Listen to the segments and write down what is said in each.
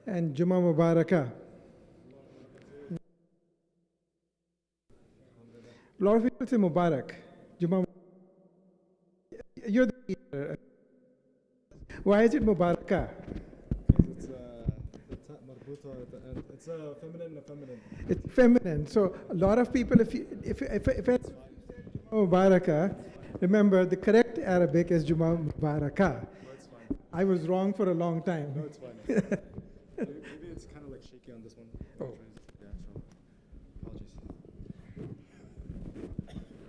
and Juma Mubarakah. A lot of people say Mubarak. Juma. You're the leader. Why is it Mubarakah? It's marbuta at the end. It's feminine. It's feminine. So a lot of people, if it's Juma Mubarakah, remember the correct Arabic is Juma Mubarakah. No, it's fine. I was wrong for a long time. No, it's fine. Maybe it's kind of like shaky on this one. Oh. Yeah, so apologies.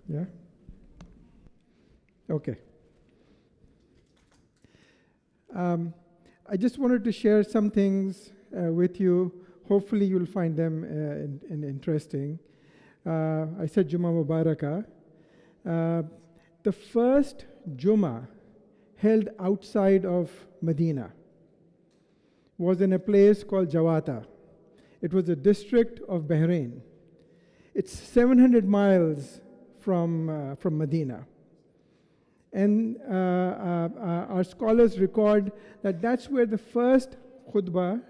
Yeah? Okay. I just wanted to share some things with you. Hopefully you'll find them interesting. I said Juma Mubarakah. The first Juma held outside of Medina was in a place called Jawata. It was a district of Bahrain. It's 700 miles from Medina. And our scholars record that that's where the first khutbah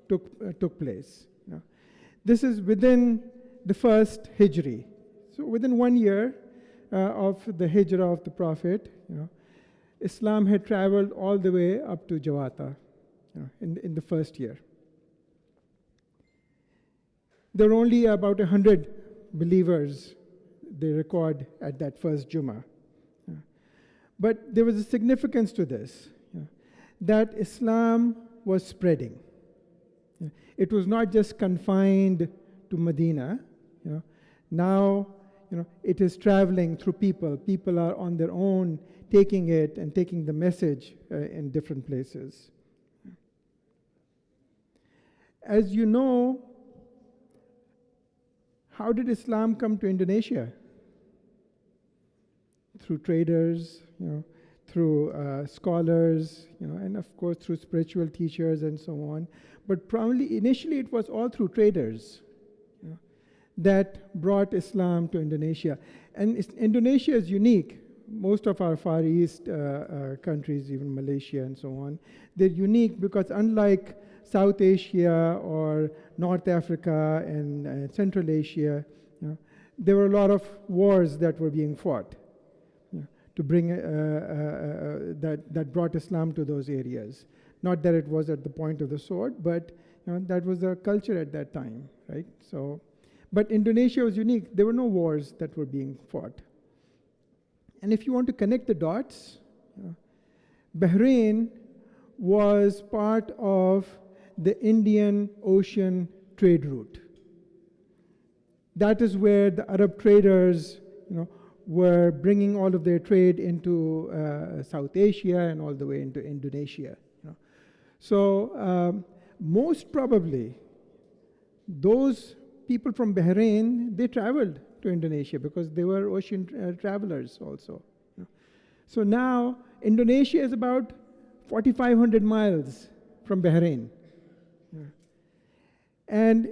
took place. You know. This is within the first Hijri. So within 1 year of the Hijrah of the Prophet, you know, Islam had traveled all the way up to Jawata, you know, in the first year. There were only about 100 believers they record at that first Jummah. But there was a significance to this, you know, that Islam was spreading. You know, it was not just confined to Medina. You know. Now, you know, it is traveling through people. People are on their own taking it and taking the message in different places. As you know, how did Islam come to Indonesia? Through traders, you know, through scholars, you know, and of course through spiritual teachers and so on. But probably initially it was all through traders, you know, that brought Islam to Indonesia. And Indonesia is unique. Most of our Far East countries, even Malaysia and so on, they're unique because unlike South Asia or North Africa and Central Asia, you know, there were a lot of wars that were being fought to bring that brought Islam to those areas. Not that it was at the point of the sword, but you know, that was the culture at that time, right? So, but Indonesia was unique. There were no wars that were being fought. And if you want to connect the dots, you know, Bahrain was part of the Indian Ocean trade route. That is where the Arab traders, you know, were bringing all of their trade into South Asia and all the way into Indonesia. You know. So most probably, those people from Bahrain, they traveled to Indonesia because they were ocean travelers also. You know. So now, Indonesia is about 4,500 miles from Bahrain. Yeah. And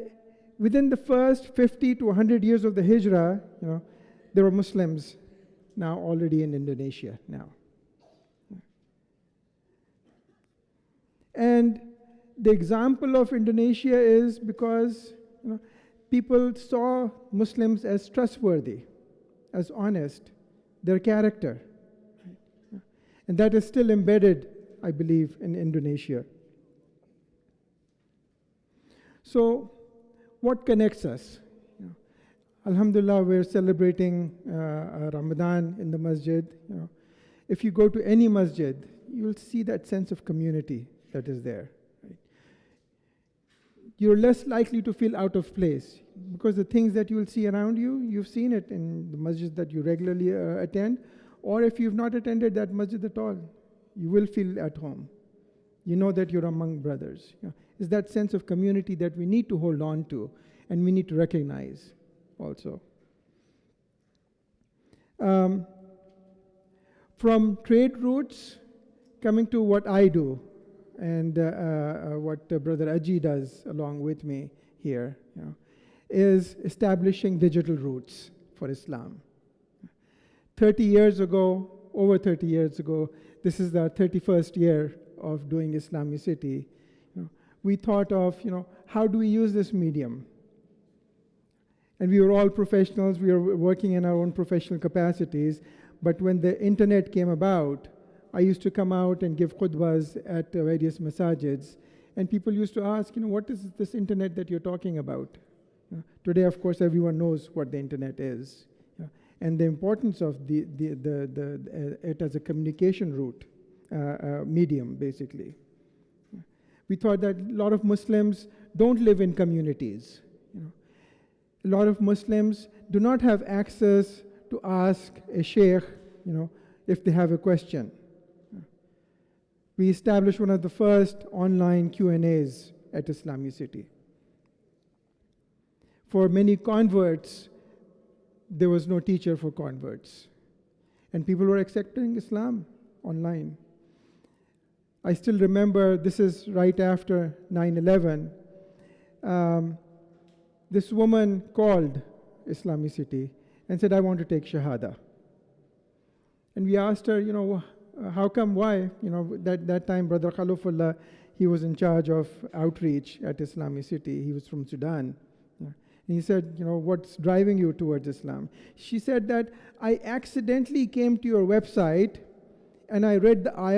within the first 50 to 100 years of the Hijrah, you know, there were Muslims now already in Indonesia now. And the example of Indonesia is because, you know, people saw Muslims as trustworthy, as honest, their character. And that is still embedded, I believe, in Indonesia. So, what connects us? Alhamdulillah, we're celebrating Ramadan in the masjid. You know, if you go to any masjid, you'll see that sense of community that is there. Right? You're less likely to feel out of place because the things that you'll see around you, you've seen it in the masjid that you regularly attend, or if you've not attended that masjid at all, you will feel at home. You know that you're among brothers. You know, it's that sense of community that we need to hold on to and we need to recognize also. From trade routes, coming to what I do and what Brother Aji does along with me here, you know, is establishing digital routes for Islam. 30 years ago, over 30 years ago, this is the 31st year of doing Islamicity. You know, we thought of, how do we use this medium? And we were all professionals, we were working in our own professional capacities, but when the internet came about, I used to come out and give khutbahs at various masajids, and people used to ask, what is this internet that you're talking about? Today, of course, everyone knows what the internet is, and the importance of it as a communication route, medium, basically. We thought that a lot of Muslims don't live in communities. A lot of Muslims do not have access to ask a sheikh, if they have a question. We established one of the first online Q&As at Islamic City. For many converts, there was no teacher for converts. And people were accepting Islam online. I still remember, this is right after 9/11, this woman called Islamic City and said, I want to take Shahada. And we asked her, how come, why? That time, Brother Khalifullah, he was in charge of outreach at Islamic City. He was from Sudan. And he said, what's driving you towards Islam? She said that I accidentally came to your website and I read the ayah